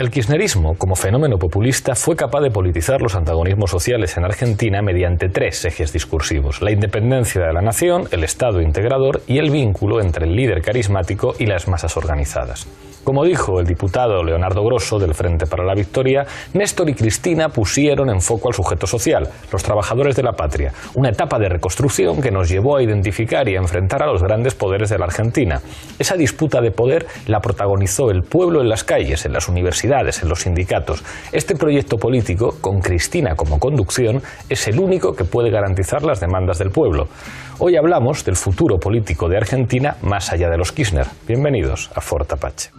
El kirchnerismo, como fenómeno populista, fue capaz de politizar los antagonismos sociales en Argentina mediante tres ejes discursivos: la independencia de la nación, el Estado integrador y el vínculo entre el líder carismático y las masas organizadas. Como dijo el diputado Leonardo Grosso del Frente para la Victoria, Néstor y Cristina pusieron en foco al sujeto social, los trabajadores de la patria, una etapa de reconstrucción que nos llevó a identificar y a enfrentar a los grandes poderes de la Argentina. Esa disputa de poder la protagonizó el pueblo en las calles, en las universidades, en los sindicatos. Este proyecto político, con Cristina como conducción, es el único que puede garantizar las demandas del pueblo. Hoy hablamos del futuro político de Argentina más allá de los Kirchner. Bienvenidos a Fort Apache.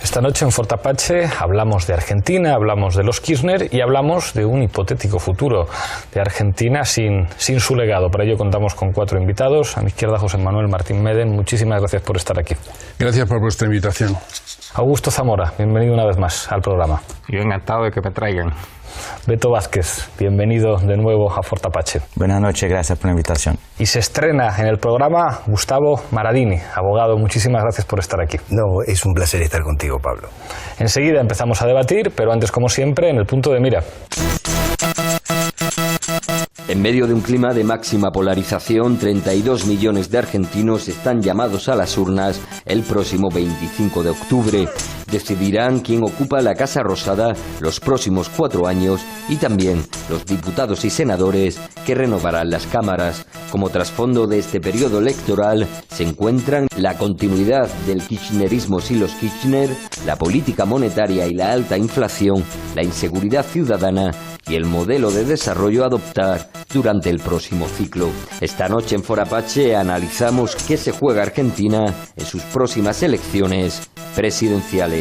Esta noche en Fort Apache hablamos de Argentina, hablamos de los Kirchner y hablamos de un hipotético futuro de Argentina sin su legado. Para ello contamos con 4 invitados. A mi izquierda, José Manuel Martín Meden. Muchísimas gracias por estar aquí. Gracias por vuestra invitación. Augusto Zamora, bienvenido una vez más al programa. Yo encantado de que me traigan. Beto Vázquez, bienvenido de nuevo a Fort Apache. Buenas noches, gracias por la invitación. Y se estrena en el programa Gustavo Maradini, abogado. Muchísimas gracias por estar aquí. No, es un placer estar contigo, Pablo. Enseguida empezamos a debatir, pero antes, como siempre, en el punto de mira. En medio de un clima de máxima polarización, 32 millones de argentinos están llamados a las urnas el próximo 25 de octubre. Decidirán quién ocupa la Casa Rosada los próximos 4 años y también los diputados y senadores que renovarán las cámaras. Como trasfondo de este periodo electoral se encuentran la continuidad del kirchnerismo sin los Kirchner, la política monetaria y la alta inflación, la inseguridad ciudadana y el modelo de desarrollo a adoptar durante el próximo ciclo. Esta noche en Fort Apache analizamos qué se juega Argentina en sus próximas elecciones presidenciales.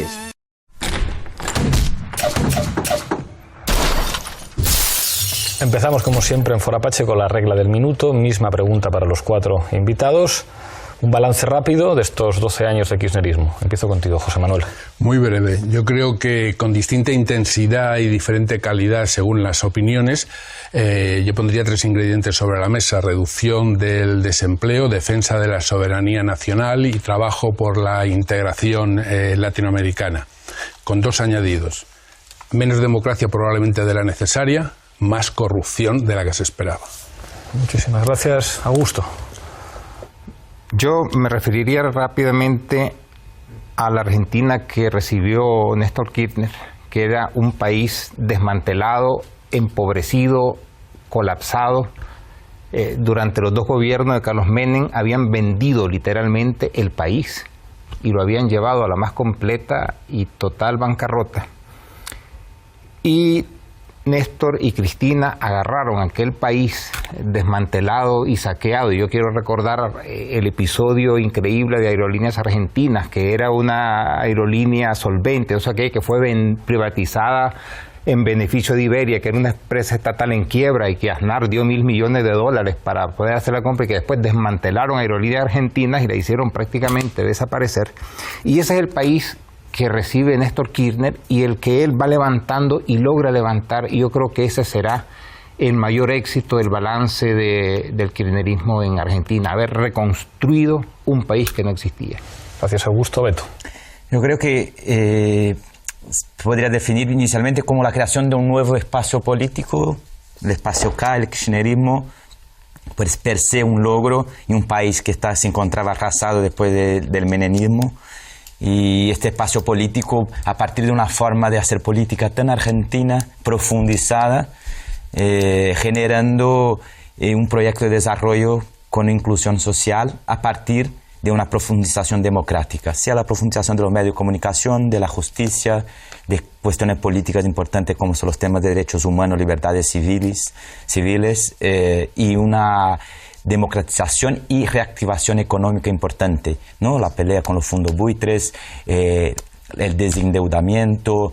Empezamos como siempre en Fort Apache con la regla del minuto. Misma pregunta para los 4 invitados. Un balance rápido de estos 12 años de kirchnerismo. Empiezo contigo, José Manuel. Muy breve. Yo creo que con distinta intensidad y diferente calidad según las opiniones, yo pondría 3 ingredientes sobre la mesa: reducción del desempleo, defensa de la soberanía nacional y trabajo por la integración latinoamericana, con 2 añadidos: menos democracia probablemente de la necesaria, más corrupción de la que se esperaba. Muchísimas gracias. Augusto. Yo me referiría rápidamente a la Argentina que recibió Néstor Kirchner, que era un país desmantelado, empobrecido, colapsado. Durante los 2 gobiernos de Carlos Menem habían vendido literalmente el país y lo habían llevado a la más completa y total bancarrota. Y Néstor y Cristina agarraron aquel país desmantelado y saqueado. Yo quiero recordar el episodio increíble de Aerolíneas Argentinas, que era una aerolínea solvente, o sea, que fue privatizada en beneficio de Iberia, que era una empresa estatal en quiebra y que Aznar dio $1.000 millones para poder hacer la compra, y que después desmantelaron Aerolíneas Argentinas y la hicieron prácticamente desaparecer. Y ese es el país que recibe Néstor Kirchner y el que él va levantando y logra levantar, y yo creo que ese será el mayor éxito del balance del kirchnerismo en Argentina, haber reconstruido un país que no existía. Gracias, Augusto. Beto. Yo creo que podría definir inicialmente como la creación de un nuevo espacio político, el espacio K, el kirchnerismo, pues per se un logro y un país que se encontraba arrasado después del menemismo. Y este espacio político, a partir de una forma de hacer política tan argentina, profundizada, generando un proyecto de desarrollo con inclusión social a partir de una profundización democrática, sea la profundización de los medios de comunicación, de la justicia, de cuestiones políticas importantes como son los temas de derechos humanos, libertades civiles y una democratización y reactivación económica importante, ¿no? La pelea con los fondos buitres, el desendeudamiento,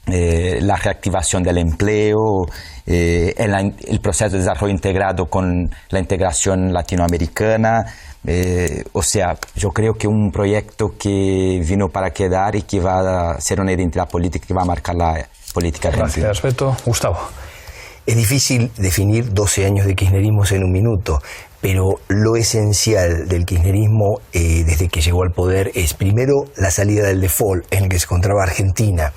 la reactivación del empleo, el proceso de desarrollo integrado con la integración latinoamericana. O sea, yo creo que un proyecto que vino para quedar y que va a ser una identidad política que va a marcar la política argentina. Gracias, Beto. Gustavo. Es difícil definir 12 años de kirchnerismo en un minuto, pero lo esencial del kirchnerismo desde que llegó al poder es primero la salida del default en el que se encontraba Argentina,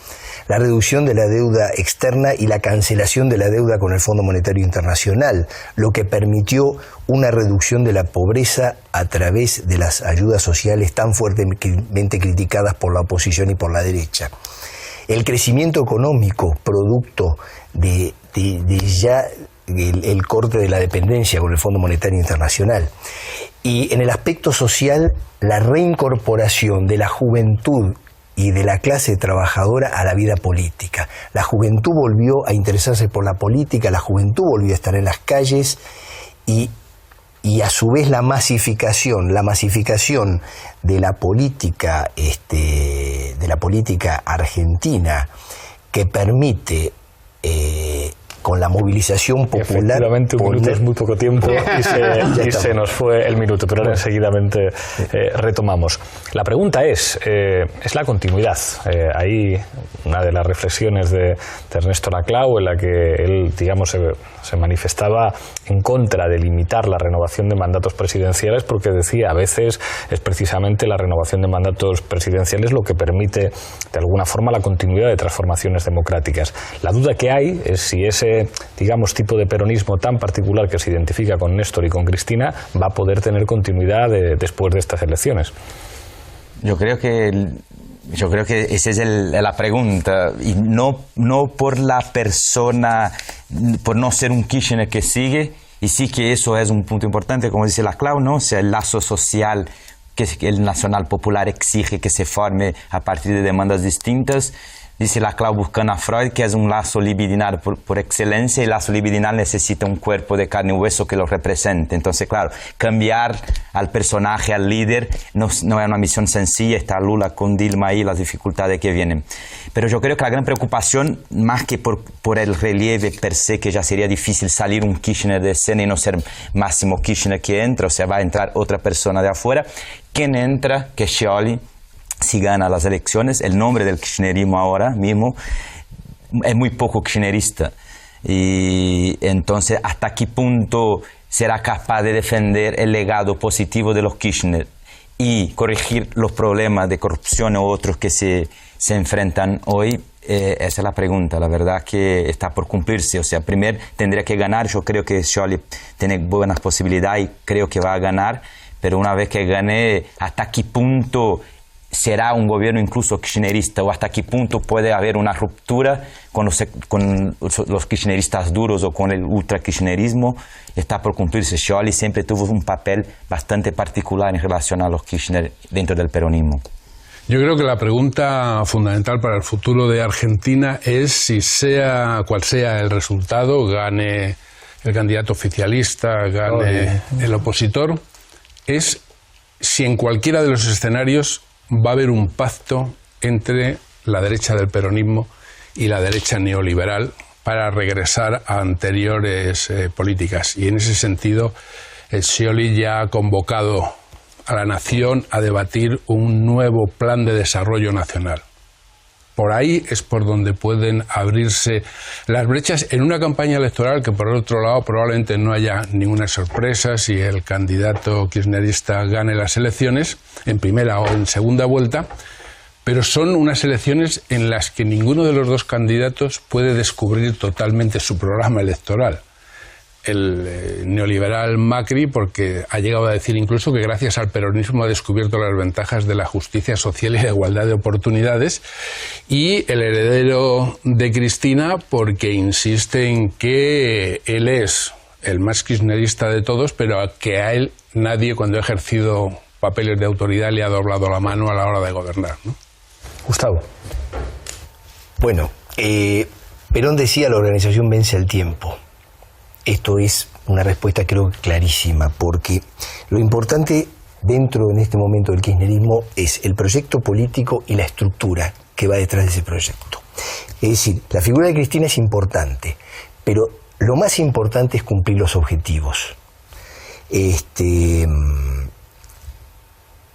la reducción de la deuda externa y la cancelación de la deuda con el Fondo Monetario Internacional, lo que permitió una reducción de la pobreza a través de las ayudas sociales tan fuertemente criticadas por la oposición y por la derecha. El crecimiento económico producto de ya el corte de la dependencia con el Fondo Monetario Internacional. Y en el aspecto social, la reincorporación de la juventud y de la clase trabajadora a la vida política. La juventud volvió a interesarse por la política, la juventud volvió a estar en las calles y a su vez la masificación de la política argentina que permite con la movilización popular. Efectivamente, un minuto es muy poco tiempo y se nos fue el minuto, pero ahora enseguidamente retomamos. La pregunta es la continuidad. Ahí una de las reflexiones de Ernesto Laclau, en la que él, digamos, se manifestaba en contra de limitar la renovación de mandatos presidenciales, porque decía, a veces es precisamente la renovación de mandatos presidenciales lo que permite, de alguna forma, la continuidad de transformaciones democráticas. La duda que hay es si ese, digamos, tipo de peronismo tan particular que se identifica con Néstor y con Cristina va a poder tener continuidad después de estas elecciones. Yo creo que esa es la pregunta, y no por la persona, por no ser un Kirchner que sigue, y sí que eso es un punto importante, como dice Laclau, ¿no? O sea, el lazo social que el Nacional Popular exige que se forme a partir de demandas distintas. Dice Laclau buscando a Freud, que es un lazo libidinal por excelencia, y el lazo libidinal necesita un cuerpo de carne y hueso que lo represente. Entonces, claro, cambiar al personaje, al líder, no es una misión sencilla. Está Lula con Dilma ahí, las dificultades que vienen. Pero yo creo que la gran preocupación, más que por el relieve per se, que ya sería difícil salir un Kirchner de escena y no ser Máximo Kirchner que entra, o sea, va a entrar otra persona de afuera. ¿Quién entra? Que Scioli, si gana las elecciones. El nombre del kirchnerismo ahora mismo es muy poco kirchnerista, y entonces hasta qué punto será capaz de defender el legado positivo de los Kirchner y corregir los problemas de corrupción o otros que se enfrentan hoy. Esa es la pregunta. La verdad que está por cumplirse. O sea, primero tendría que ganar. Yo creo que Scioli tiene buenas posibilidades y creo que va a ganar, pero una vez que gane, hasta qué punto será un gobierno incluso kirchnerista, o hasta qué punto puede haber una ruptura con los kirchneristas duros o con el ultra-kirchnerismo. Está por cumplirse. Scioli siempre tuvo un papel bastante particular en relación a los Kirchner dentro del peronismo. Yo creo que la pregunta fundamental para el futuro de Argentina es si sea cual sea el resultado, gane el candidato oficialista, gane el opositor, es si en cualquiera de los escenarios va a haber un pacto entre la derecha del peronismo y la derecha neoliberal para regresar a anteriores políticas. Y en ese sentido, el Scioli ya ha convocado a la nación a debatir un nuevo plan de desarrollo nacional. Por ahí es por donde pueden abrirse las brechas en una campaña electoral que, por otro lado, probablemente no haya ninguna sorpresa si el candidato kirchnerista gane las elecciones en primera o en segunda vuelta, pero son unas elecciones en las que ninguno de los dos candidatos puede descubrir totalmente su programa electoral. El neoliberal Macri, porque ha llegado a decir incluso que gracias al peronismo ha descubierto las ventajas de la justicia social y la igualdad de oportunidades, y el heredero de Cristina, porque insiste en que él es el más kirchnerista de todos, pero que a él nadie, cuando ha ejercido papeles de autoridad, le ha doblado la mano a la hora de gobernar, ¿no? Gustavo. Bueno, Perón decía: la organización vence al tiempo. Esto es una respuesta, creo, clarísima, porque lo importante dentro, en este momento, del kirchnerismo es el proyecto político y la estructura que va detrás de ese proyecto. Es decir, la figura de Cristina es importante, pero lo más importante es cumplir los objetivos.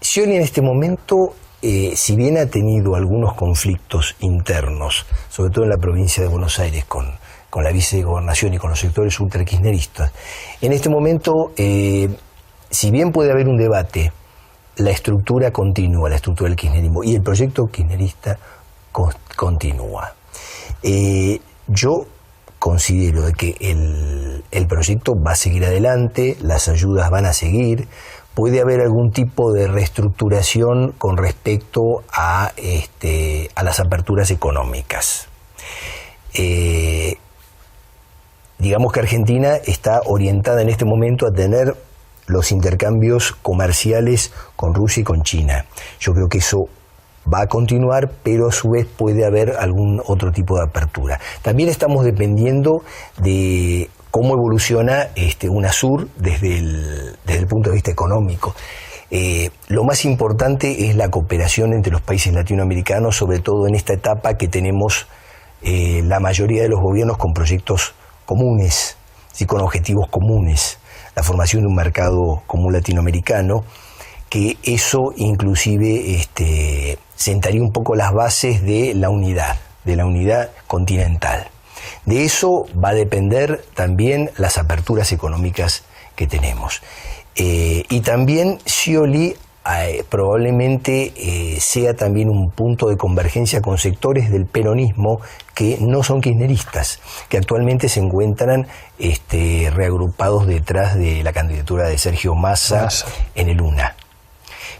Scioli en este momento, si bien ha tenido algunos conflictos internos, sobre todo en la provincia de Buenos Aires con la vicegobernación y con los sectores ultrakirchneristas, en este momento, si bien puede haber un debate, la estructura continúa, la estructura del kirchnerismo, y el proyecto kirchnerista continúa. Yo considero de que el proyecto va a seguir adelante, las ayudas van a seguir, puede haber algún tipo de reestructuración con respecto a las aperturas económicas. Digamos que Argentina está orientada en este momento a tener los intercambios comerciales con Rusia y con China. Yo creo que eso va a continuar, pero a su vez puede haber algún otro tipo de apertura. También estamos dependiendo de cómo evoluciona UNASUR desde el punto de vista económico. Lo más importante es la cooperación entre los países latinoamericanos, sobre todo en esta etapa que tenemos la mayoría de los gobiernos con proyectos comunes, ¿sí? Con objetivos comunes, la formación de un mercado común latinoamericano, que eso inclusive sentaría un poco las bases de la unidad continental. De eso va a depender también las aperturas económicas que tenemos. Y también Scioli probablemente sea también un punto de convergencia con sectores del peronismo que no son kirchneristas, que actualmente se encuentran reagrupados detrás de la candidatura de Sergio Massa en el UNA.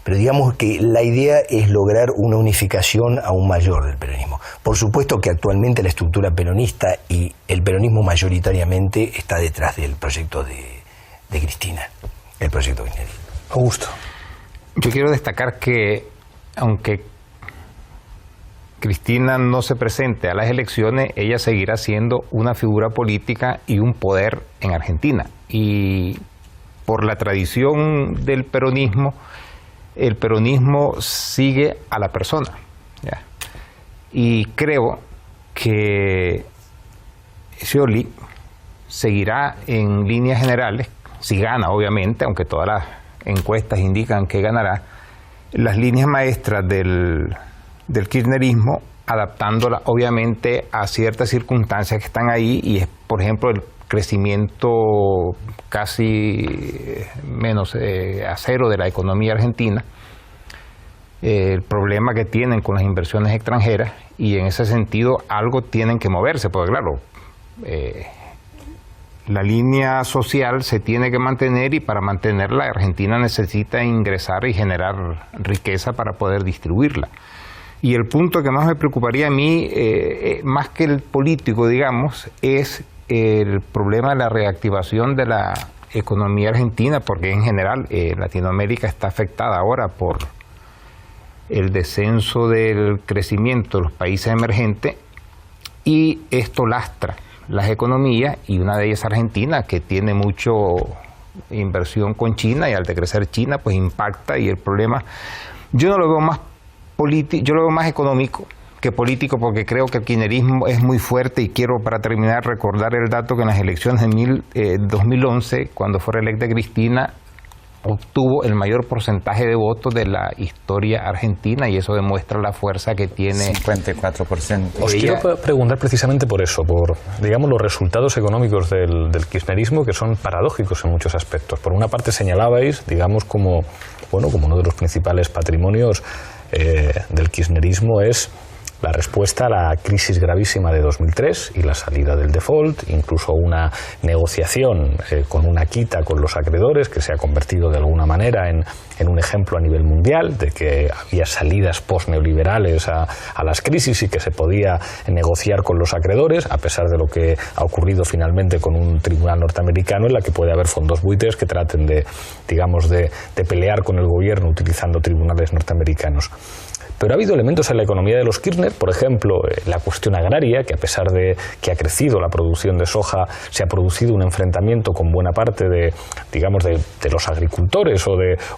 Pero digamos que la idea es lograr una unificación aún mayor del peronismo. Por supuesto que actualmente la estructura peronista y el peronismo mayoritariamente está detrás del proyecto de Cristina, el proyecto kirchnerista. Augusto. Yo quiero destacar que, aunque Cristina no se presente a las elecciones, ella seguirá siendo una figura política y un poder en Argentina. Y por la tradición del peronismo, el peronismo sigue a la persona, ¿ya? Y creo que Scioli seguirá en líneas generales, si gana obviamente, aunque todas las encuestas indican que ganará, las líneas maestras del kirchnerismo, adaptándolas obviamente a ciertas circunstancias que están ahí, y es, por ejemplo, el crecimiento casi menos a cero de la economía argentina, el problema que tienen con las inversiones extranjeras, y en ese sentido algo tienen que moverse, porque claro, la línea social se tiene que mantener, y para mantenerla Argentina necesita ingresar y generar riqueza para poder distribuirla. Y el punto que más me preocuparía a mí, más que el político, digamos, es el problema de la reactivación de la economía argentina, porque en general Latinoamérica está afectada ahora por el descenso del crecimiento de los países emergentes, y esto lastra las economías, y una de ellas Argentina, que tiene mucho inversión con China, y al decrecer China pues impacta, y el problema yo no lo veo más político, yo lo veo más económico que político, porque creo que el kirchnerismo es muy fuerte. Y quiero, para terminar, recordar el dato que en las elecciones de 2011, cuando fue reelecta Cristina, obtuvo el mayor porcentaje de votos de la historia argentina, y eso demuestra la fuerza que tiene. 54%. Os quiero preguntar precisamente por eso, por, digamos, los resultados económicos del kirchnerismo, que son paradójicos en muchos aspectos. Por una parte señalabais, digamos, como uno de los principales patrimonios del kirchnerismo es la respuesta a la crisis gravísima de 2003 y la salida del default, incluso una negociación con una quita con los acreedores, que se ha convertido de alguna manera en un ejemplo a nivel mundial de que había salidas post-neoliberales a las crisis, y que se podía negociar con los acreedores, a pesar de lo que ha ocurrido finalmente con un tribunal norteamericano, en la que puede haber fondos buitres que traten de pelear con el gobierno utilizando tribunales norteamericanos. pero ha habido elementos en la economía de los Kirchner, por ejemplo, la cuestión agraria, que a pesar de que ha crecido la producción de soja, se ha producido un enfrentamiento con buena parte de, digamos, de los agricultores o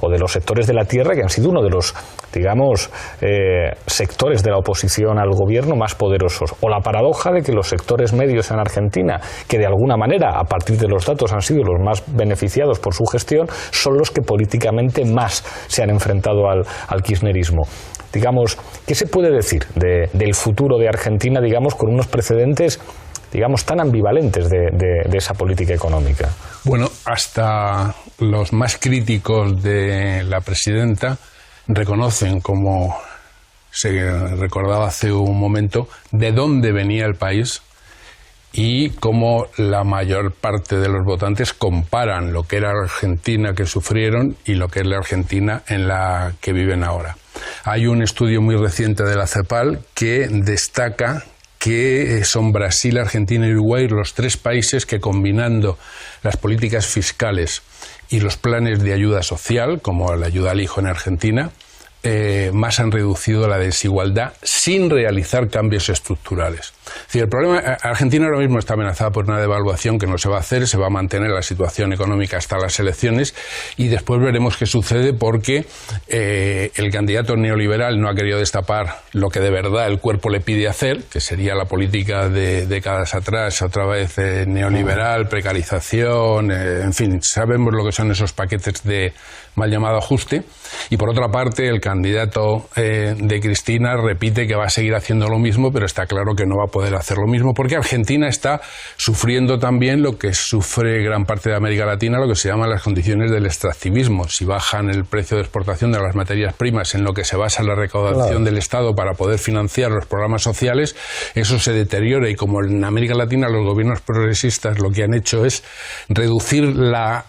de los sectores de la tierra, que han sido uno de los, digamos, sectores de la oposición al gobierno más poderosos. O la paradoja de que los sectores medios en Argentina, que de alguna manera, a partir de los datos, han sido los más beneficiados por su gestión, son los que políticamente más se han enfrentado al kirchnerismo. Digamos, ¿qué se puede decir del futuro de Argentina, digamos, con unos precedentes, digamos, tan ambivalentes de esa política económica? Bueno, hasta los más críticos de la presidenta reconocen, como se recordaba hace un momento, de dónde venía el país y cómo la mayor parte de los votantes comparan lo que era la Argentina que sufrieron y lo que es la Argentina en la que viven ahora. Hay un estudio muy reciente de la CEPAL que destaca que son Brasil, Argentina y Uruguay los tres países que, combinando las políticas fiscales y los planes de ayuda social, como la ayuda al hijo en Argentina, más han reducido la desigualdad sin realizar cambios estructurales. Es decir, el problema, Argentina ahora mismo está amenazada por una devaluación que no se va a hacer, se va a mantener la situación económica hasta las elecciones y después veremos qué sucede, porque el candidato neoliberal no ha querido destapar lo que de verdad el cuerpo le pide hacer, que sería la política de décadas atrás, otra vez neoliberal, precarización, en fin, sabemos lo que son esos paquetes de mal llamado ajuste. Y por otra parte, el candidato de Cristina repite que va a seguir haciendo lo mismo, pero está claro que no va a poder hacer lo mismo, porque Argentina está sufriendo también lo que sufre gran parte de América Latina, lo que se llaman las condiciones del extractivismo. Si bajan el precio de exportación de las materias primas, en lo que se basa la recaudación del Estado para poder financiar los programas sociales, eso se deteriora, y como en América Latina los gobiernos progresistas lo que han hecho es reducir la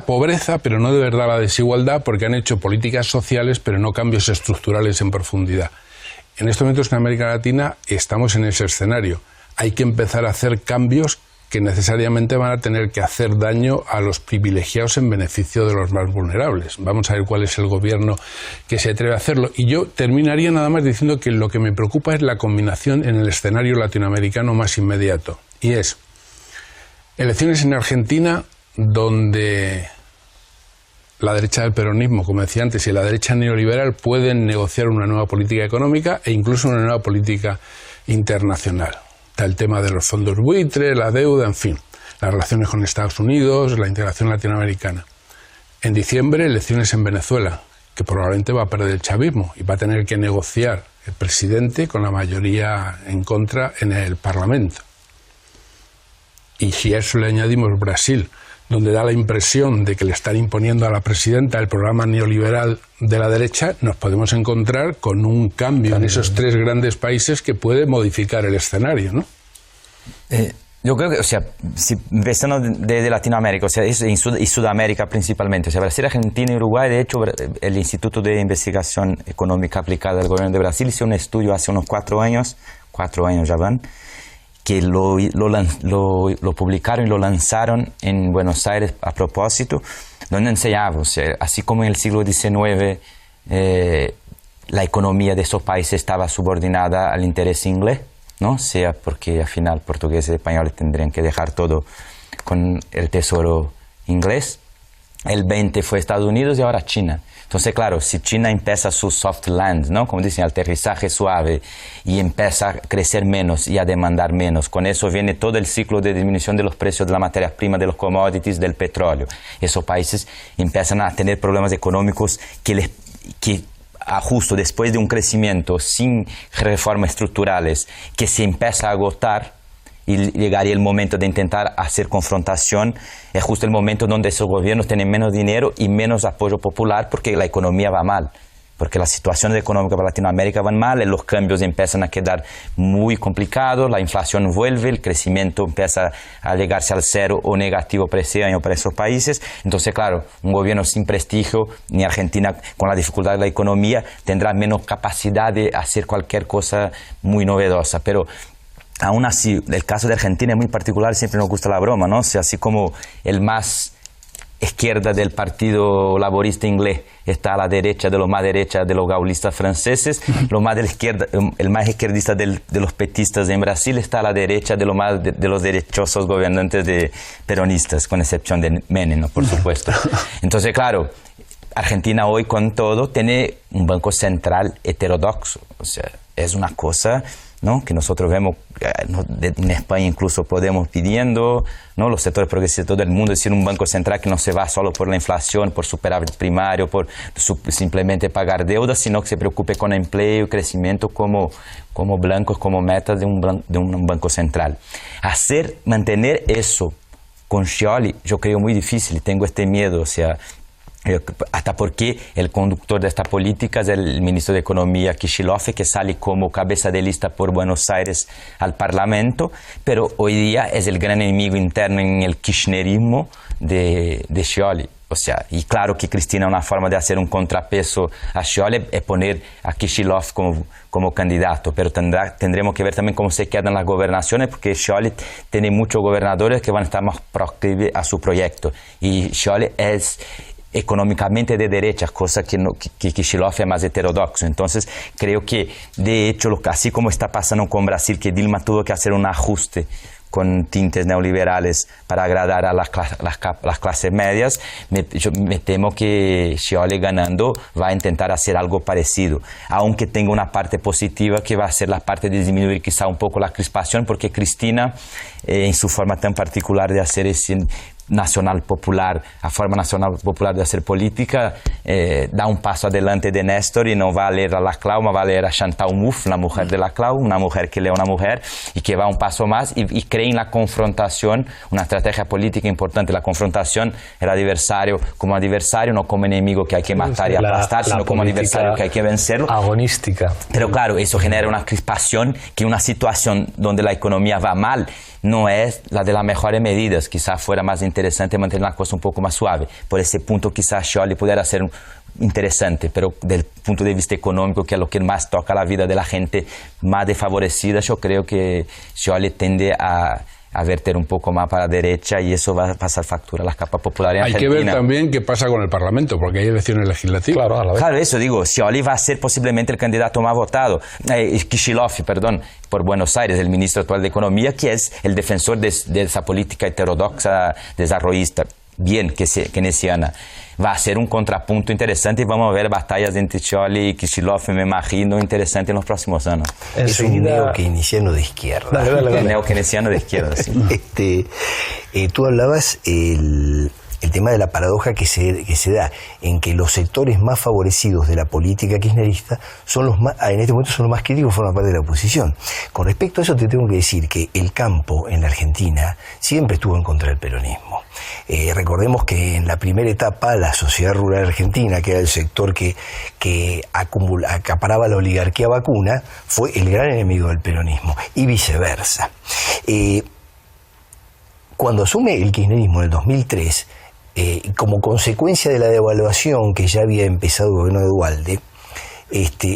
pobreza, pero no de verdad la desigualdad, porque han hecho políticas sociales pero no cambios estructurales en profundidad. En estos momentos en América Latina estamos en ese escenario. Hay que empezar a hacer cambios que necesariamente van a tener que hacer daño a los privilegiados en beneficio de los más vulnerables. Vamos a ver cuál es el gobierno que se atreve a hacerlo. Y yo terminaría nada más diciendo que lo que me preocupa es la combinación en el escenario latinoamericano más inmediato. Y es elecciones en Argentina donde la derecha del peronismo, como decía antes, y la derecha neoliberal pueden negociar una nueva política económica e incluso una nueva política internacional. Está el tema de los fondos buitre, la deuda, en fin, las relaciones con Estados Unidos, la integración latinoamericana. En diciembre, elecciones en Venezuela, que probablemente va a perder el chavismo y va a tener que negociar el presidente con la mayoría en contra en el Parlamento. Y si a eso le añadimos Brasil, donde da la impresión de que le están imponiendo a la presidenta el programa neoliberal de la derecha, nos podemos encontrar con un cambio en esos tres grandes países que puede modificar el escenario, ¿no? Yo creo que, o sea, si empezando de Latinoamérica, o sea, y Sudamérica principalmente, o sea, Brasil, Argentina y Uruguay, de hecho, el Instituto de Investigación Económica Aplicada del Gobierno de Brasil hizo un estudio hace unos 4 años ya van, que lo publicaron y lo lanzaron en Buenos Aires a propósito, donde enseñaba, o sea, así como en el siglo XIX la economía de esos países estaba subordinada al interés inglés, ¿no? Sea porque al final portugueses y españoles tendrían que dejar todo con el tesoro inglés. El 20 fue Estados Unidos y ahora China. Entonces, claro, si China empieza su soft land, ¿no? Como dicen, aterrizaje suave, y empieza a crecer menos y a demandar menos, con eso viene todo el ciclo de disminución de los precios de las materias primas, de los commodities, del petróleo. Esos países empiezan a tener problemas económicos que justo después de un crecimiento sin reformas estructurales que se empieza a agotar, y llegaría el momento de intentar hacer confrontación, es justo el momento donde esos gobiernos tienen menos dinero y menos apoyo popular, porque la economía va mal, porque las situaciones económicas para Latinoamérica van mal, los cambios empiezan a quedar muy complicados, la inflación vuelve, el crecimiento empieza a llegarse al cero o negativo para ese año para esos países. Entonces, claro, un gobierno sin prestigio, ni Argentina con la dificultad de la economía, tendrá menos capacidad de hacer cualquier cosa muy novedosa, pero aún así, el caso de Argentina es muy particular, siempre nos gusta la broma, ¿no? O sea, así como el más izquierda del Partido Laborista inglés está a la derecha de los más derechas de los gaullistas franceses, lo más de la izquierda, el más izquierdista de los petistas en Brasil está a la derecha de, de los derechosos gobernantes peronistas, con excepción de Menem, ¿no? Por supuesto. Entonces, claro, Argentina hoy con todo tiene un banco central heterodoxo, o sea, es una cosa, ¿no?, que nosotros vemos en España incluso podemos pidiendo, ¿no?, los sectores progresistas de todo el mundo, es decir, un banco central que no se va solo por la inflación, por superávit primario, por simplemente pagar deudas, sino que se preocupe con empleo y crecimiento como blancos, como metas de un banco central. Mantener eso con Scioli, yo creo muy difícil, tengo este miedo, o sea, hasta porque el conductor de esta política es el ministro de Economía Kicillof, que sale como cabeza de lista por Buenos Aires al Parlamento, pero hoy día es el gran enemigo interno en el kirchnerismo de Scioli. O sea, y claro que Cristina, una forma de hacer un contrapeso a Scioli es poner a Kicillof como candidato, pero tendremos que ver también cómo se quedan las gobernaciones, porque Scioli tiene muchos gobernadores que van a estar más proclives a su proyecto, y Scioli es económicamente de derecha, cosa que Kicillof es más heterodoxo. Entonces creo que de hecho, así como está pasando con Brasil, que Dilma tuvo que hacer un ajuste con tintes neoliberales para agradar a las clases medias, yo me temo que Scioli ganando va a intentar hacer algo parecido, aunque tenga una parte positiva que va a ser la parte de disminuir quizá un poco la crispación, porque Cristina, en su forma tan particular de hacer ese nacional popular, a forma nacional popular de hacer política, da un paso adelante de Néstor y no va a leer a Laclau, va a leer a Chantal Mouffe, la mujer de Laclau, una mujer que lee a una mujer y que va un paso más y cree en la confrontación, una estrategia política importante, la confrontación, el adversario como adversario, no como enemigo que hay que matar y aplastar, sino como adversario que hay que vencerlo. Agonística. Pero claro, eso genera una crispación, que una situación donde la economía va mal no es la de las mejores medidas. Quizás fuera más interesante mantener la cosa un poco más suave. Por ese punto quizás Scioli pudiera ser interesante, pero del punto de vista económico, que es lo que más toca la vida de la gente más desfavorecida, yo creo que Scioli tiende a verter un poco más para la derecha y eso va a pasar factura a las capas populares en Argentina. Hay que ver también qué pasa con el Parlamento, porque hay elecciones legislativas. Claro, a la vez. Claro, eso digo, Scioli va a ser posiblemente el candidato más votado. Kicillof, perdón, por Buenos Aires, el ministro actual de Economía, que es el defensor de esa política heterodoxa desarrollista, bien keynesiana. Va a ser un contrapunto interesante y vamos a ver batallas entre Scioli y Kicillof, me imagino, interesante en los próximos años. Es un neo-keynesiano de izquierda. Dale. Neo-keynesiano de izquierda, sí. Tú hablabas el tema de la paradoja que se da en que los sectores más favorecidos de la política kirchnerista son los más, en este momento son los más críticos, forman parte de la oposición. Con respecto a eso te tengo que decir que el campo en la Argentina siempre estuvo en contra del peronismo. Recordemos que en la primera etapa la sociedad rural argentina, que era el sector que acaparaba la oligarquía vacuna, fue el gran enemigo del peronismo y viceversa. Cuando asume el kirchnerismo en el 2003, como consecuencia de la devaluación que ya había empezado el gobierno de Duhalde,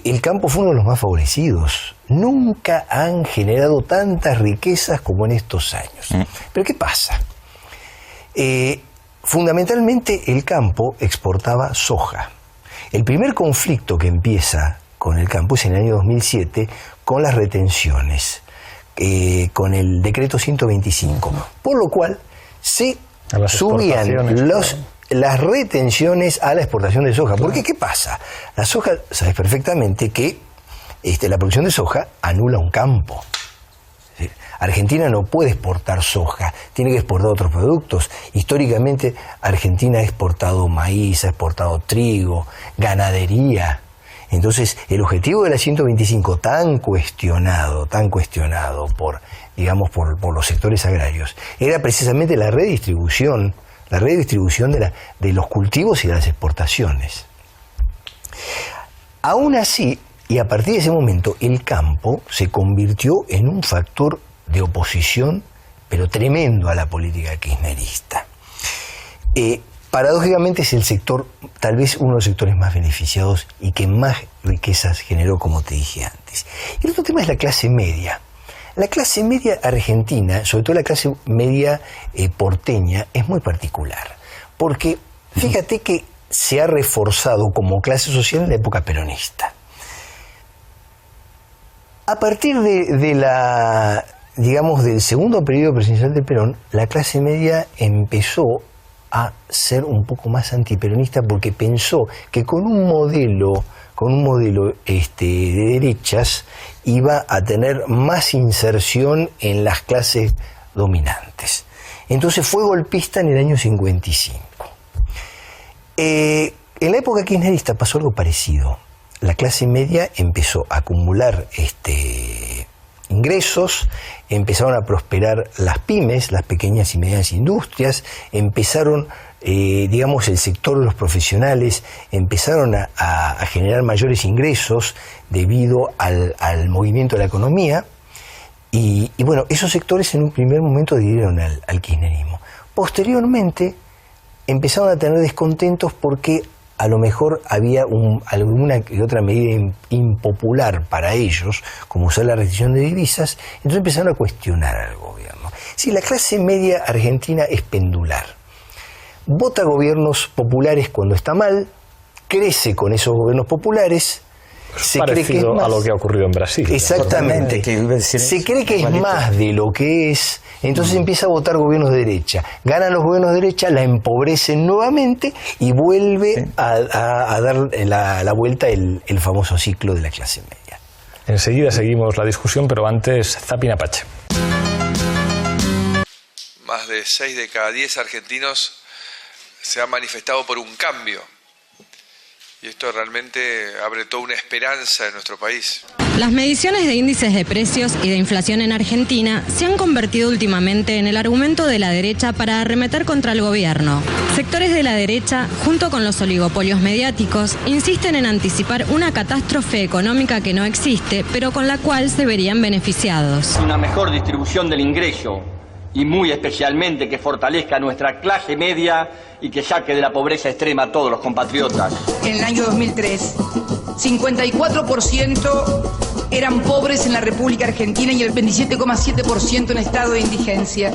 el campo fue uno de los más favorecidos. Nunca han generado tantas riquezas como en estos años. Pero ¿qué pasa? Fundamentalmente el campo exportaba soja. El primer conflicto que empieza con el campo es en el año 2007 con las retenciones, con el decreto 125, por lo cual se subían las retenciones a la exportación de soja. Porque ¿qué pasa? La soja, sabes perfectamente que la producción de soja anula un campo. Argentina no puede exportar soja, tiene que exportar otros productos. Históricamente Argentina ha exportado maíz, ha exportado trigo, ganadería. Entonces el objetivo de la 125, tan cuestionado por los sectores agrarios, era precisamente la redistribución de los cultivos y de las exportaciones. Aún así, y a partir de ese momento, el campo se convirtió en un factor de oposición, pero tremendo a la política kirchnerista. Paradójicamente es el sector, tal vez uno de los sectores más beneficiados y que más riquezas generó, como te dije antes. Y el otro tema es la clase media. La clase media argentina, sobre todo la clase media porteña, es muy particular, Porque fíjate que se ha reforzado como clase social en la época peronista. A partir del segundo periodo presidencial de Perón, la clase media empezó a ser un poco más antiperonista porque pensó que con un modelo de derechas iba a tener más inserción en las clases dominantes. Entonces fue golpista en el año 55. En la época kirchnerista pasó algo parecido. La clase media empezó a acumular ingresos, empezaron a prosperar las pymes, las pequeñas y medianas industrias, empezaron, el sector de los profesionales, empezaron a generar mayores ingresos debido al movimiento de la economía. Y bueno, esos sectores en un primer momento adhirieron al kirchnerismo. Posteriormente empezaron a tener descontentos porque a lo mejor había alguna que otra medida impopular para ellos, como usar la restricción de divisas, entonces empezaron a cuestionar al gobierno. Si la clase media argentina es pendular, vota gobiernos populares cuando está mal, crece con esos gobiernos populares, se cree que es más, a lo que ha ocurrido en Brasil. Exactamente. Se cree que es más de lo que es, entonces empieza a votar gobiernos de derecha. Ganan los gobiernos de derecha, la empobrecen nuevamente y vuelve a dar la vuelta el famoso ciclo de la clase media. Enseguida seguimos la discusión, pero antes, Zapin Apache. Más de 6 de cada 10 argentinos se han manifestado por un cambio. Y esto realmente abre toda una esperanza en nuestro país. Las mediciones de índices de precios y de inflación en Argentina se han convertido últimamente en el argumento de la derecha para arremeter contra el gobierno. Sectores de la derecha, junto con los oligopolios mediáticos, insisten en anticipar una catástrofe económica que no existe, pero con la cual se verían beneficiados. Una mejor distribución del ingreso y muy especialmente que fortalezca a nuestra clase media y que saque de la pobreza extrema a todos los compatriotas. En el año 2003, 54% eran pobres en la República Argentina y el 27,7% en estado de indigencia.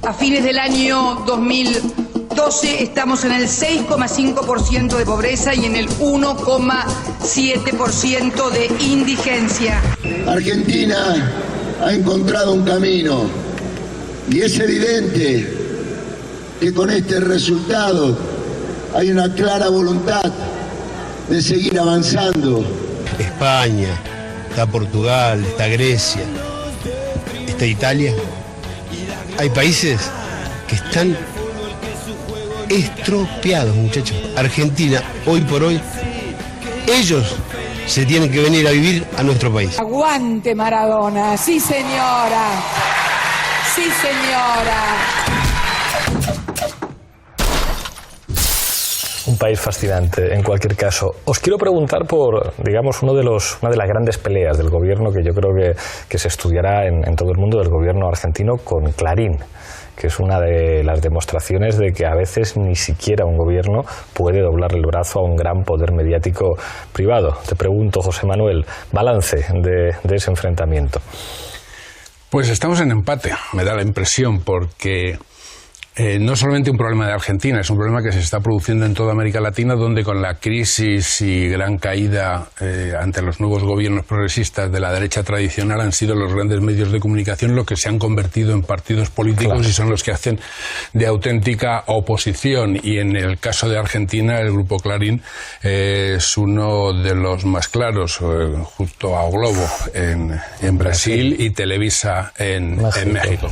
A fines del año 2012 estamos en el 6,5% de pobreza y en el 1,7% de indigencia. Argentina ha encontrado un camino y es evidente que con este resultado hay una clara voluntad de seguir avanzando. España, está Portugal, está Grecia, está Italia. Hay países que están estropeados, muchachos. Argentina, hoy por hoy, ellos se tienen que venir a vivir a nuestro país. Aguante Maradona, sí señora, sí señora. Un país fascinante, en cualquier caso. Os quiero preguntar por, digamos, una de las grandes peleas del gobierno que yo creo que se estudiará en todo el mundo, del gobierno argentino con Clarín, que es una de las demostraciones de que a veces ni siquiera un gobierno puede doblar el brazo a un gran poder mediático privado. Te pregunto, José Manuel, balance de ese enfrentamiento. Pues estamos en empate, me da la impresión, porque no solamente un problema de Argentina, es un problema que se está produciendo en toda América Latina, donde con la crisis y gran caída ante los nuevos gobiernos progresistas de la derecha tradicional han sido los grandes medios de comunicación los que se han convertido en partidos políticos, claro, y son los que hacen de auténtica oposición. Y en el caso de Argentina, el grupo Clarín es uno de los más claros, junto a O Globo en Brasil y Televisa en México.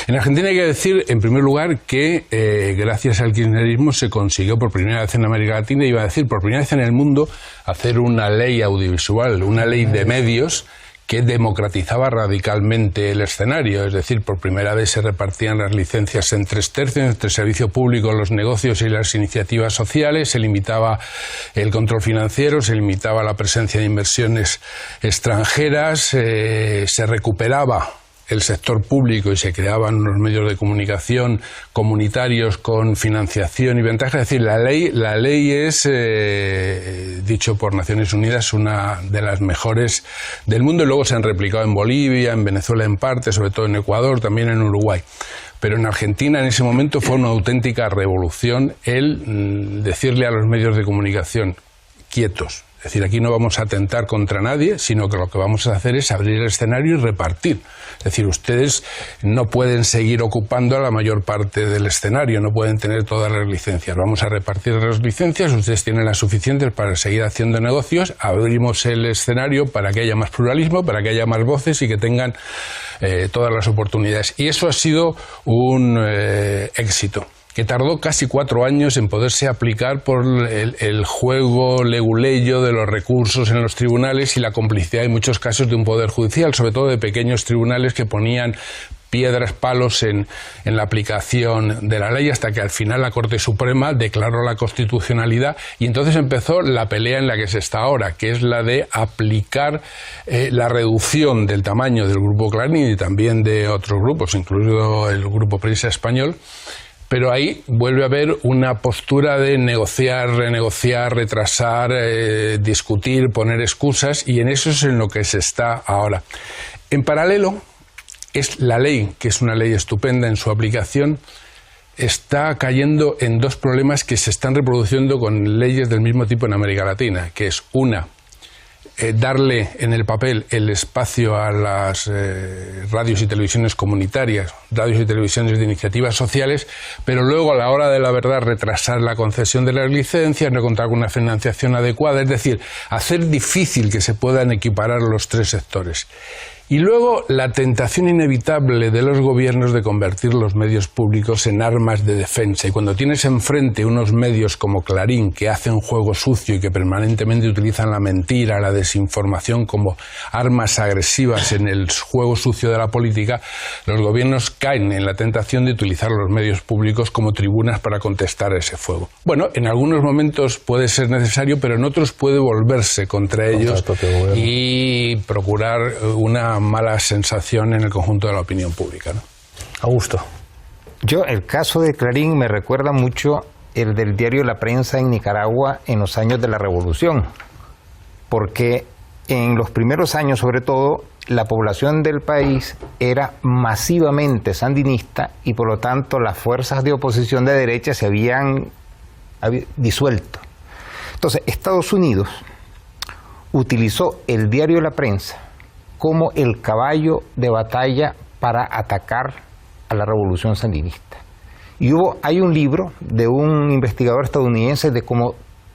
En Argentina hay que decir, en primer lugar, que gracias al kirchnerismo se consiguió por primera vez en América Latina, iba a decir por primera vez en el mundo, hacer una ley audiovisual, una ley de medios que democratizaba radicalmente el escenario. Es decir, por primera vez se repartían las licencias en 3/3, entre el servicio público, los negocios y las iniciativas sociales, se limitaba el control financiero, se limitaba la presencia de inversiones extranjeras, se recuperaba el sector público y se creaban unos medios de comunicación comunitarios con financiación y ventajas. Es decir, la ley es, dicho por Naciones Unidas, una de las mejores del mundo, y luego se han replicado en Bolivia, en Venezuela en parte, sobre todo en Ecuador, también en Uruguay. Pero en Argentina en ese momento fue una auténtica revolución el decirle a los medios de comunicación: quietos. Es decir, aquí no vamos a atentar contra nadie, sino que lo que vamos a hacer es abrir el escenario y repartir. Es decir, ustedes no pueden seguir ocupando la mayor parte del escenario, no pueden tener todas las licencias. Vamos a repartir las licencias, ustedes tienen las suficientes para seguir haciendo negocios, abrimos el escenario para que haya más pluralismo, para que haya más voces y que tengan todas las oportunidades. Y eso ha sido un éxito, que tardó casi 4 años en poderse aplicar por el juego leguleyo de los recursos en los tribunales y la complicidad en muchos casos de un poder judicial, sobre todo de pequeños tribunales que ponían piedras, palos en la aplicación de la ley, hasta que al final la Corte Suprema declaró la constitucionalidad, y entonces empezó la pelea en la que se está ahora, que es la de aplicar la reducción del tamaño del Grupo Clarín y también de otros grupos, incluido el Grupo Prensa Español. Pero ahí vuelve a haber una postura de negociar, renegociar, retrasar, discutir, poner excusas, y en eso es en lo que se está ahora. En paralelo, es la ley, que es una ley estupenda en su aplicación, está cayendo en 2 problemas que se están reproduciendo con leyes del mismo tipo en América Latina, que es una, darle en el papel el espacio a las radios y televisiones comunitarias, radios y televisiones de iniciativas sociales, pero luego a la hora de la verdad retrasar la concesión de las licencias, no contar con una financiación adecuada, es decir, hacer difícil que se puedan equiparar los 3 sectores. Y luego la tentación inevitable de los gobiernos de convertir los medios públicos en armas de defensa. Y cuando tienes enfrente unos medios como Clarín, que hacen juego sucio y que permanentemente utilizan la mentira, la desinformación como armas agresivas en el juego sucio de la política, los gobiernos caen en la tentación de utilizar los medios públicos como tribunas para contestar ese fuego. Bueno, en algunos momentos puede ser necesario, pero en otros puede volverse contra ellos y procurar una mala sensación en el conjunto de la opinión pública, ¿no? Augusto. Yo, el caso de Clarín me recuerda mucho el del diario La Prensa en Nicaragua en los años de la Revolución, porque en los primeros años, sobre todo, la población del país era masivamente sandinista y por lo tanto las fuerzas de oposición de derecha se habían disuelto. Entonces, Estados Unidos utilizó el diario La Prensa como el caballo de batalla para atacar a la revolución sandinista. Y hay un libro de un investigador estadounidense de como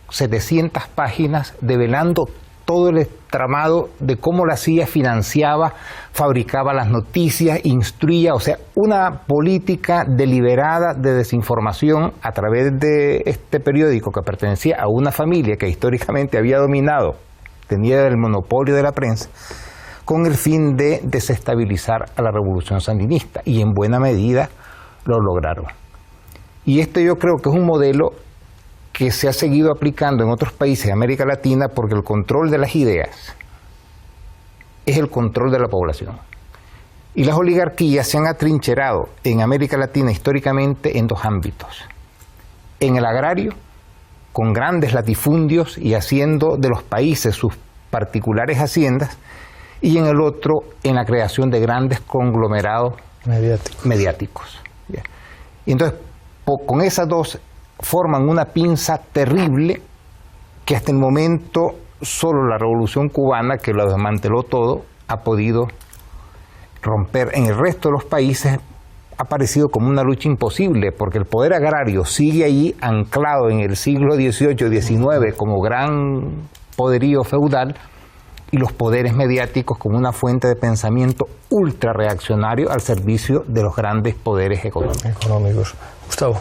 700 páginas develando todo el tramado de cómo la CIA financiaba, fabricaba las noticias, instruía, o sea, una política deliberada de desinformación a través de este periódico que pertenecía a una familia que históricamente había dominado, tenía el monopolio de la prensa, con el fin de desestabilizar a la revolución sandinista, y en buena medida lo lograron. Y este yo creo que es un modelo que se ha seguido aplicando en otros países de América Latina, porque el control de las ideas es el control de la población. Y las oligarquías se han atrincherado en América Latina históricamente en 2 ámbitos. En el agrario, con grandes latifundios y haciendo de los países sus particulares haciendas, y en el otro, en la creación de grandes conglomerados mediáticos. Y entonces, con esas 2 forman una pinza terrible que hasta el momento solo la Revolución Cubana, que lo desmanteló todo, ha podido romper. En el resto de los países ha parecido como una lucha imposible, porque el poder agrario sigue allí anclado en el siglo XVIII, XIX como gran poderío feudal, y los poderes mediáticos como una fuente de pensamiento ultra reaccionario al servicio de los grandes poderes económicos. Gustavo.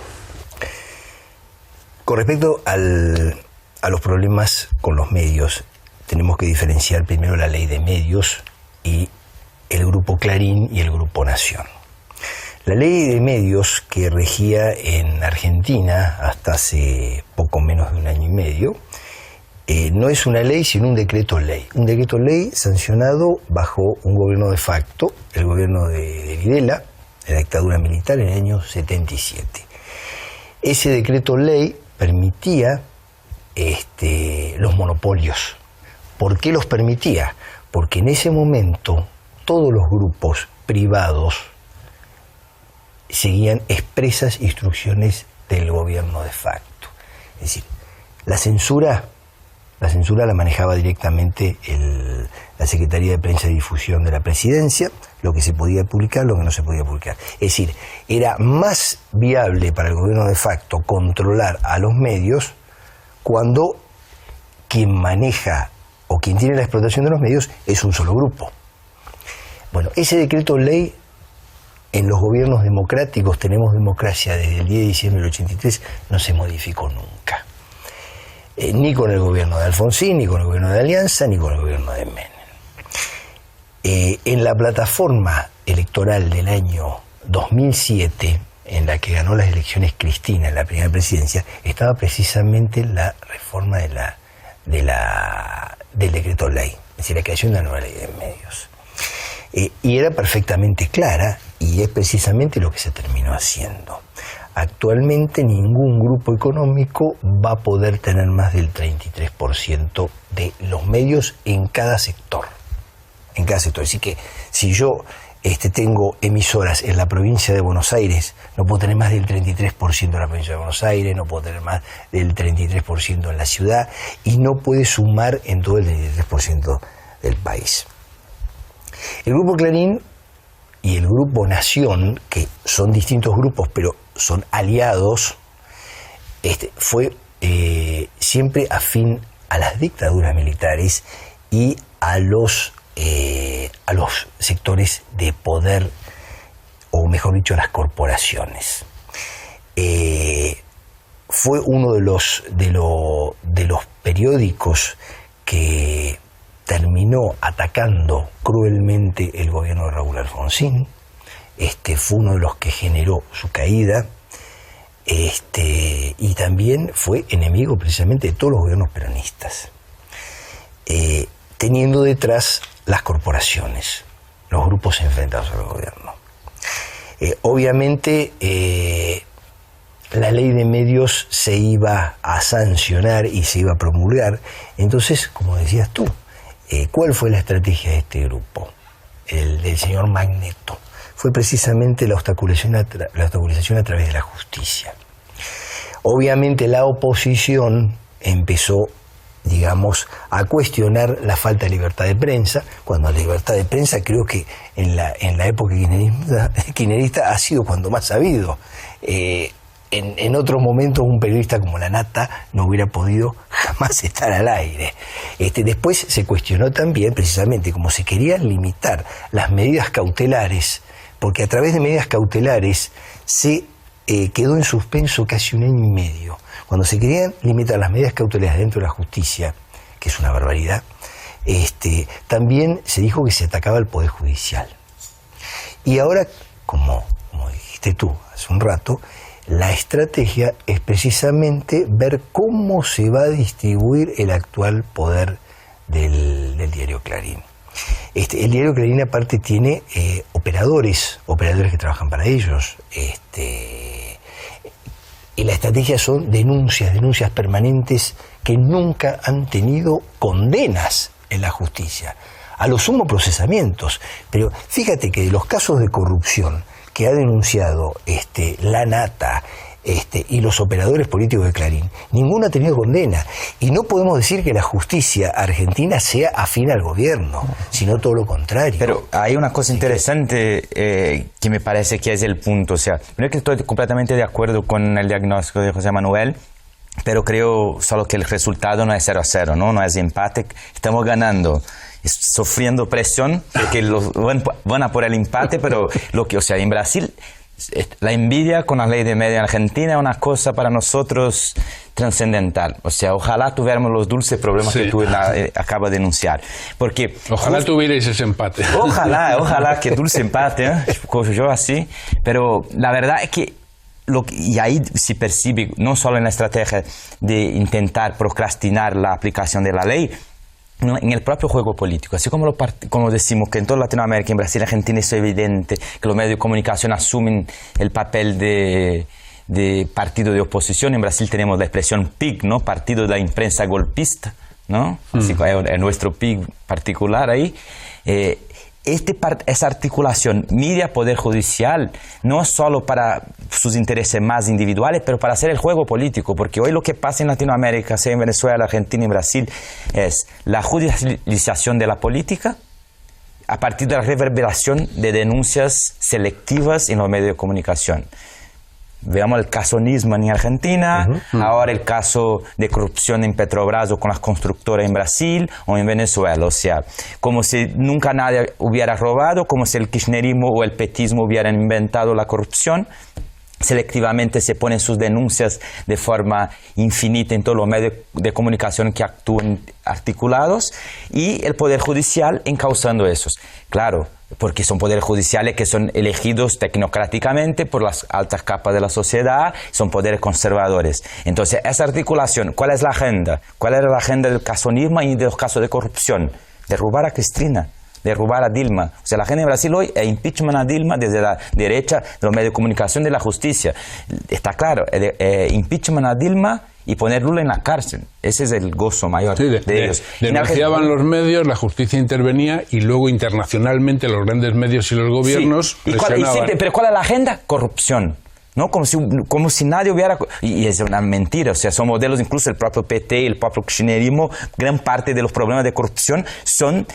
Con respecto a los problemas con los medios, tenemos que diferenciar primero la ley de medios y el Grupo Clarín y el Grupo Nación. La ley de medios que regía en Argentina hasta hace poco menos de 1 año y medio no es una ley, sino un decreto ley. Un decreto ley sancionado bajo un gobierno de facto, el gobierno de Videla, de la dictadura militar, en el año 77. Ese decreto ley permitía los monopolios. ¿Por qué los permitía? Porque en ese momento todos los grupos privados seguían expresas instrucciones del gobierno de facto. Es decir, la censura la manejaba directamente la Secretaría de Prensa y Difusión de la Presidencia, lo que se podía publicar, lo que no se podía publicar. Es decir, era más viable para el gobierno de facto controlar a los medios cuando quien maneja o quien tiene la explotación de los medios es un solo grupo. Bueno, ese decreto ley, en los gobiernos democráticos, tenemos democracia desde el 10 de diciembre del 83, no se modificó nunca. Ni con el gobierno de Alfonsín, ni con el gobierno de Alianza, ni con el gobierno de Menem. En la plataforma electoral del año 2007, en la que ganó las elecciones Cristina en la primera presidencia, estaba precisamente la reforma del decreto ley, es decir, la creación de una nueva ley de medios. Y era perfectamente clara, y es precisamente lo que se terminó haciendo. Actualmente ningún grupo económico va a poder tener más del 33% de los medios en cada sector. En cada sector. Así que si yo tengo emisoras en la provincia de Buenos Aires, no puedo tener más del 33% en la provincia de Buenos Aires, no puedo tener más del 33% en la ciudad, y no puede sumar en todo el 33% del país. El Grupo Clarín y el Grupo Nación, que son distintos grupos pero son aliados, fue siempre afín a las dictaduras militares y a los sectores de poder, o mejor dicho, a las corporaciones. Fue uno de los periódicos que terminó atacando cruelmente el gobierno de Raúl Alfonsín. Fue uno de los que generó su caída, y también fue enemigo precisamente de todos los gobiernos peronistas, teniendo detrás las corporaciones, los grupos enfrentados al gobierno. Obviamente la ley de medios se iba a sancionar y se iba a promulgar. Entonces, como decías tú, ¿cuál fue la estrategia de este grupo? El del señor Magneto. Fue precisamente la obstaculización a través de la justicia. Obviamente la oposición empezó, digamos, a cuestionar la falta de libertad de prensa, cuando la libertad de prensa creo que en la época kirchnerista ha sido cuando más ha habido. En otros momentos un periodista como La Nata no hubiera podido jamás estar al aire. Después se cuestionó también, precisamente, como se querían limitar las medidas cautelares, porque a través de medidas cautelares se quedó en suspenso casi 1 año y medio. Cuando se querían limitar las medidas cautelares dentro de la justicia, que es una barbaridad, también se dijo que se atacaba al Poder Judicial. Y ahora, como dijiste tú hace un rato, la estrategia es precisamente ver cómo se va a distribuir el actual poder del diario Clarín. El diario Clarín aparte tiene operadores que trabajan para ellos. Y la estrategia son denuncias permanentes que nunca han tenido condenas en la justicia. A lo sumo procesamientos. Pero fíjate que de los casos de corrupción que ha denunciado La Nata y los operadores políticos de Clarín, ninguno ha tenido condena. Y no podemos decir que la justicia argentina sea afín al gobierno, sino todo lo contrario. Pero hay una cosa interesante que me parece que es el punto. O sea, primero que estoy completamente de acuerdo con el diagnóstico de José Manuel, pero creo solo que el resultado no es 0-0, ¿no? No es empate, estamos ganando. Sufriendo presión, porque van a por el empate, pero en Brasil, la envidia con la ley de media en Argentina es una cosa para nosotros trascendental. O sea, ojalá tuviéramos los dulces problemas que tú acabas de denunciar. Porque ojalá tuvierais ese empate. Ojalá que dulce empate, yo así. Pero la verdad es que y ahí se percibe, no solo en la estrategia de intentar procrastinar la aplicación de la ley, en el propio juego político. Así como decimos que en toda Latinoamérica, en Brasil y Argentina es evidente que los medios de comunicación asumen el papel de partido de oposición. En Brasil tenemos la expresión PIG, ¿no? Partido de la Imprensa Golpista, ¿no? Así que es nuestro PIG particular ahí. Esa articulación media-poder judicial no es solo para sus intereses más individuales, pero para hacer el juego político, porque hoy lo que pasa en Latinoamérica, sea en Venezuela, Argentina y Brasil, es la judicialización de la política a partir de la reverberación de denuncias selectivas en los medios de comunicación. Veamos el caso Nisman en Argentina, ahora el caso de corrupción en Petrobras o con las constructoras en Brasil o en Venezuela. O sea, como si nunca nadie hubiera robado, como si el kirchnerismo o el petismo hubieran inventado la corrupción. Selectivamente se ponen sus denuncias de forma infinita en todos los medios de comunicación que actúan articulados, y el Poder Judicial encauzando esos. Claro, porque son poderes judiciales que son elegidos tecnocráticamente por las altas capas de la sociedad, son poderes conservadores. Entonces, esa articulación, ¿cuál es la agenda? ¿Cuál era la agenda del caso Nisman y de los casos de corrupción? Derrubar a Cristina, derrubar a Dilma. O sea, la agenda en Brasil hoy es impeachment a Dilma desde la derecha, de los medios de comunicación, de la justicia. Está claro, impeachment a Dilma y poner Lula en la cárcel. Ese es el gozo mayor de ellos. Denunciaban los medios, la justicia intervenía y luego internacionalmente los grandes medios y los gobiernos presionaban. Pero ¿cuál es la agenda? Corrupción. ¿No? Como si nadie hubiera... Y es una mentira, o sea, son modelos, incluso el propio PT, el propio kirchnerismo, gran parte de los problemas de corrupción son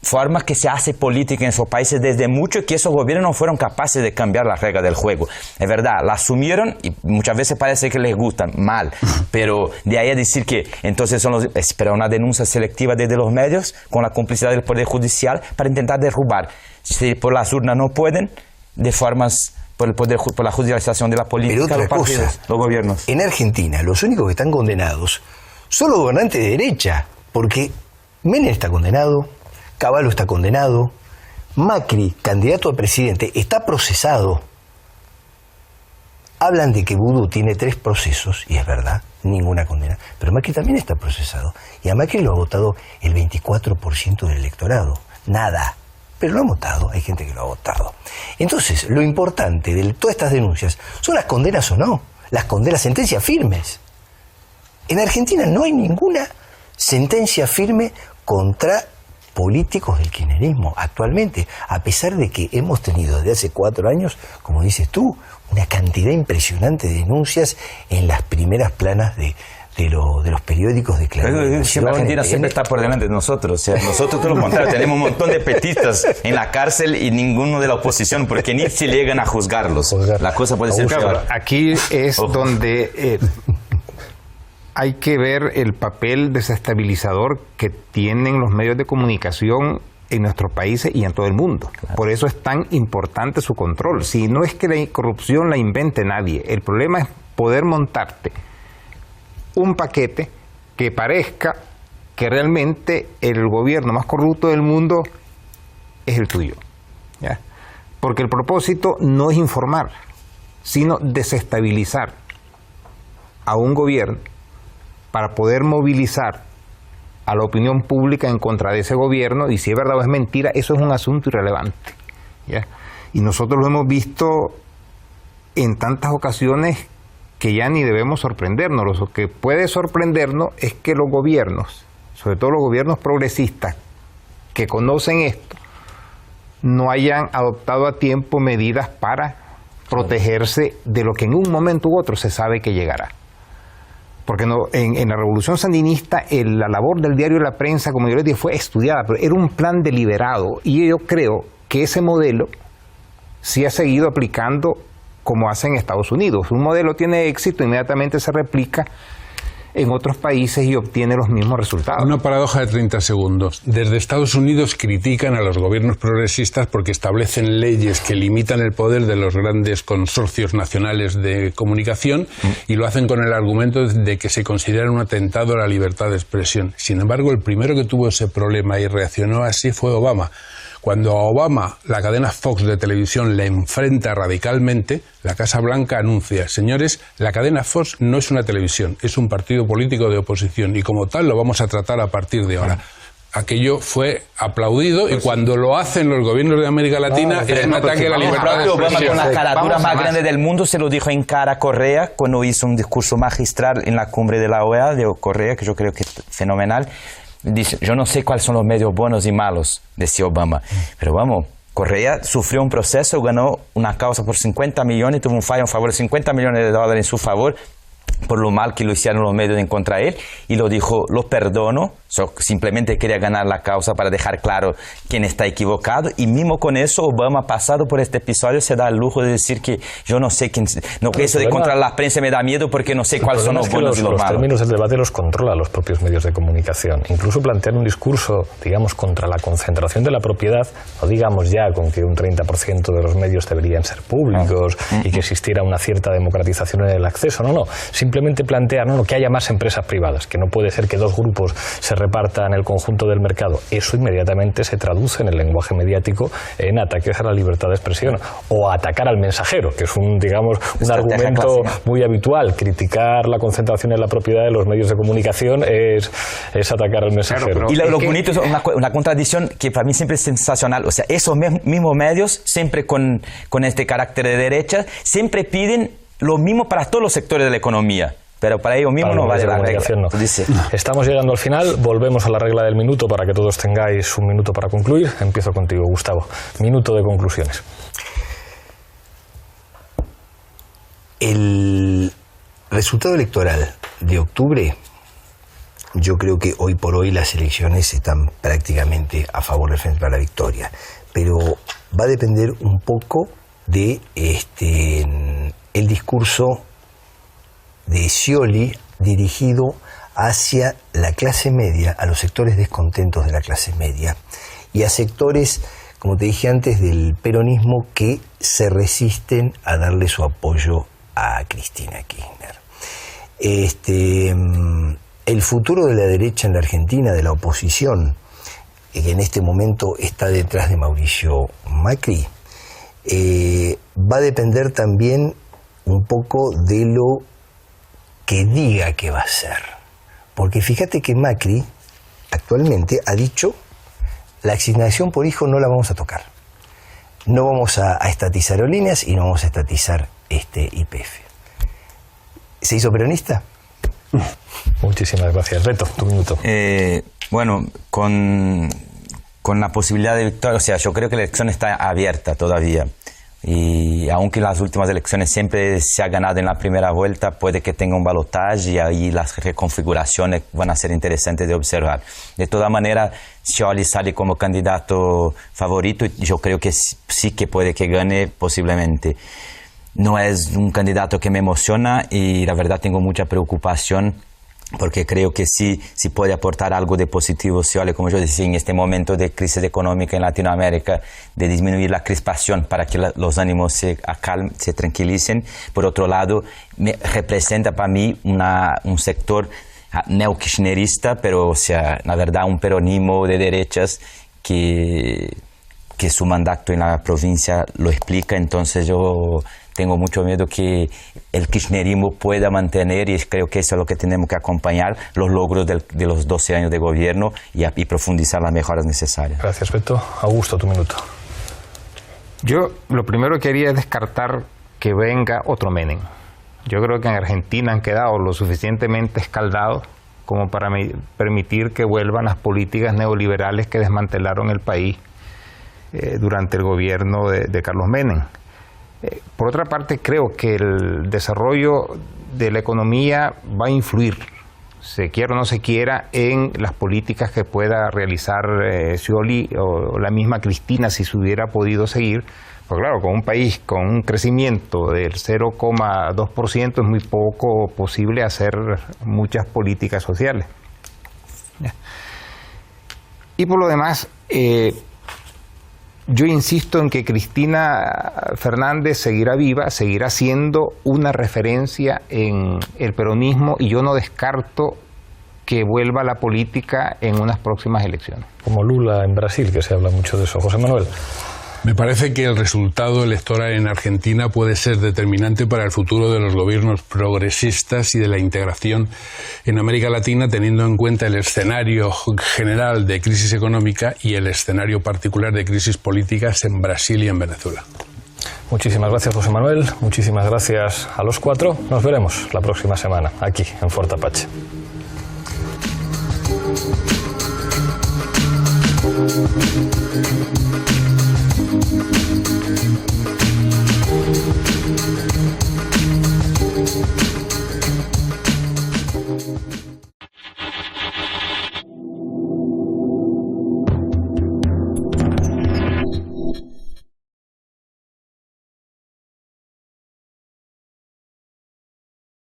formas que se hace política en esos países desde mucho, y que esos gobiernos no fueron capaces de cambiar las reglas del juego. Es verdad, la asumieron y muchas veces parece que les gustan, mal, pero de ahí a decir que entonces espera una denuncia selectiva desde los medios con la complicidad del Poder Judicial para intentar derrubar. Si por las urnas no pueden, de formas... por la judicialización de la política, pero otra cosa, los gobiernos. En Argentina, los únicos que están condenados son los gobernantes de derecha, porque Menem está condenado, Cavallo está condenado, Macri, candidato a presidente, está procesado. Hablan de que Vudú tiene 3 procesos, y es verdad, ninguna condena, pero Macri también está procesado, y a Macri lo ha votado el 24% del electorado, nada. Pero lo han votado, hay gente que lo ha votado. Entonces, lo importante de todas estas denuncias son las condenas o no, las condenas, sentencias firmes. En Argentina no hay ninguna sentencia firme contra políticos del kirchnerismo actualmente, a pesar de que hemos tenido desde hace 4 años, como dices tú, una cantidad impresionante de denuncias en las primeras planas de los periódicos de Clarín. Siempre Argentina siempre está por delante de nosotros. O sea, nosotros todo lo contrario, tenemos un montón de petistas en la cárcel y ninguno de la oposición, porque ni se llegan a juzgarlos. La cosa puede ser peor. Aquí es donde hay que ver el papel desestabilizador que tienen los medios de comunicación en nuestros países y en todo el mundo. Claro. Por eso es tan importante su control. Si no es que la corrupción la invente nadie, el problema es poder montarte un paquete que parezca que realmente el gobierno más corrupto del mundo es el tuyo, ¿ya? Porque el propósito no es informar, sino desestabilizar a un gobierno para poder movilizar a la opinión pública en contra de ese gobierno, y si es verdad o es mentira, eso es un asunto irrelevante, ¿ya? Y nosotros lo hemos visto en tantas ocasiones que ya ni debemos sorprendernos. Lo que puede sorprendernos es que los gobiernos, sobre todo los gobiernos progresistas que conocen esto, no hayan adoptado a tiempo medidas para protegerse de lo que en un momento u otro se sabe que llegará. Porque en la Revolución Sandinista la labor del diario La Prensa, como yo les dije, fue estudiada, pero era un plan deliberado, y yo creo que ese modelo sí ha seguido aplicando como hacen en Estados Unidos. Un modelo tiene éxito, inmediatamente se replica en otros países y obtiene los mismos resultados. Una paradoja de 30 segundos. Desde Estados Unidos critican a los gobiernos progresistas porque establecen leyes que limitan el poder de los grandes consorcios nacionales de comunicación y lo hacen con el argumento de que se considera un atentado a la libertad de expresión. Sin embargo, el primero que tuvo ese problema y reaccionó así fue Obama, Cuando a Obama la cadena Fox de televisión le enfrenta radicalmente, la Casa Blanca anuncia: señores, la cadena Fox no es una televisión, es un partido político de oposición y como tal lo vamos a tratar a partir de ahora. Aquello fue aplaudido y cuando lo hacen los gobiernos de América Latina es un ataque a la libertad de Obama, expresión. con la caradura más grande del mundo, se lo dijo en cara a Correa cuando hizo un discurso magistral en la cumbre de la OEA de Correa, que yo creo que es fenomenal. Dice: yo no sé cuáles son los medios buenos y malos, decía Obama, pero vamos, Correa sufrió un proceso, ganó una causa por 50 millones, tuvo un fallo en favor de 50 millones de dólares en su favor, por lo mal que lo hicieron los medios en contra de él, y lo dijo: lo perdono, simplemente quería ganar la causa para dejar claro quién está equivocado. Y mismo con eso, Obama, pasado por este episodio, se da el lujo de decir que yo no sé quién, no, que eso de controlar la prensa me da miedo porque no sé cuáles son los buenos y los malos. Los términos del debate los controla los propios medios de comunicación. Incluso plantear un discurso, digamos, contra la concentración de la propiedad, no digamos ya con que un 30% de los medios deberían ser públicos y que existiera una cierta democratización en el acceso, no, simplemente plantear que haya más empresas privadas, que no puede ser que dos grupos se repartan el conjunto del mercado. Eso inmediatamente se traduce en el lenguaje mediático en ataques a la libertad de expresión o a atacar al mensajero, que es un argumento muy habitual. Criticar la concentración en la propiedad de los medios de comunicación es atacar al mensajero. Y lo bonito es una contradicción que para mí siempre es sensacional. O sea, esos mismos medios, siempre con este carácter de derecha, siempre piden lo mismo para todos los sectores de la economía, pero para ellos mismos no vale la regla. No. Estamos llegando al final, volvemos a la regla del minuto para que todos tengáis un minuto para concluir. Empiezo contigo, Gustavo. Minuto de conclusiones. El resultado electoral de octubre, yo creo que hoy por hoy las elecciones están prácticamente a favor del Frente para la Victoria, pero va a depender un poco de el discurso de Scioli dirigido hacia la clase media, a los sectores descontentos de la clase media y a sectores, como te dije antes, del peronismo que se resisten a darle su apoyo a Cristina Kirchner. El futuro de la derecha en la Argentina, de la oposición, que en este momento está detrás de Mauricio Macri, va a depender también un poco de lo que diga que va a hacer. Porque fíjate que Macri actualmente ha dicho: la asignación por hijo no la vamos a tocar. No vamos a estatizar aerolíneas y no vamos a estatizar YPF. ¿Se hizo peronista? Muchísimas gracias. Beto, tu minuto. Bueno, con la posibilidad de victoria, o sea, yo creo que la elección está abierta todavía. Y aunque en las últimas elecciones siempre se ha ganado en la primera vuelta, puede que tenga un balotaje y ahí las reconfiguraciones van a ser interesantes de observar. De todas maneras, Scioli sale como candidato favorito y yo creo que sí que puede que gane posiblemente. No es un candidato que me emociona y la verdad tengo mucha preocupación porque creo que sí puede aportar algo de positivo Scioli, como yo decía, en este momento de crisis económica en Latinoamérica, de disminuir la crispación para que los ánimos se tranquilicen. Por otro lado, representa para mí un sector neo-kirchnerista, pero o sea, la verdad un peronismo de derechas que su mandato en la provincia lo explica. Entonces yo tengo mucho miedo que el kirchnerismo pueda mantener, y creo que eso es lo que tenemos que acompañar, los logros de los 12 años de gobierno y profundizar las mejoras necesarias. Gracias, Beto. Augusto, tu minuto. Yo lo primero que haría es descartar que venga otro Menem. Yo creo que en Argentina han quedado lo suficientemente escaldados como para permitir que vuelvan las políticas neoliberales que desmantelaron el país durante el gobierno de Carlos Menem. Por otra parte, creo que el desarrollo de la economía va a influir, se quiera o no se quiera, en las políticas que pueda realizar Scioli o la misma Cristina si se hubiera podido seguir. Pues claro, con un país con un crecimiento del 0,2% es muy poco posible hacer muchas políticas sociales. Y por lo demás, yo insisto en que Cristina Fernández seguirá viva, seguirá siendo una referencia en el peronismo, y yo no descarto que vuelva a la política en unas próximas elecciones. Como Lula en Brasil, que se habla mucho de eso. José Manuel. Me parece que el resultado electoral en Argentina puede ser determinante para el futuro de los gobiernos progresistas y de la integración en América Latina, teniendo en cuenta el escenario general de crisis económica y el escenario particular de crisis políticas en Brasil y en Venezuela. Muchísimas gracias, José Manuel. Muchísimas gracias a los cuatro. Nos veremos la próxima semana aquí en Fort Apache. Thank you.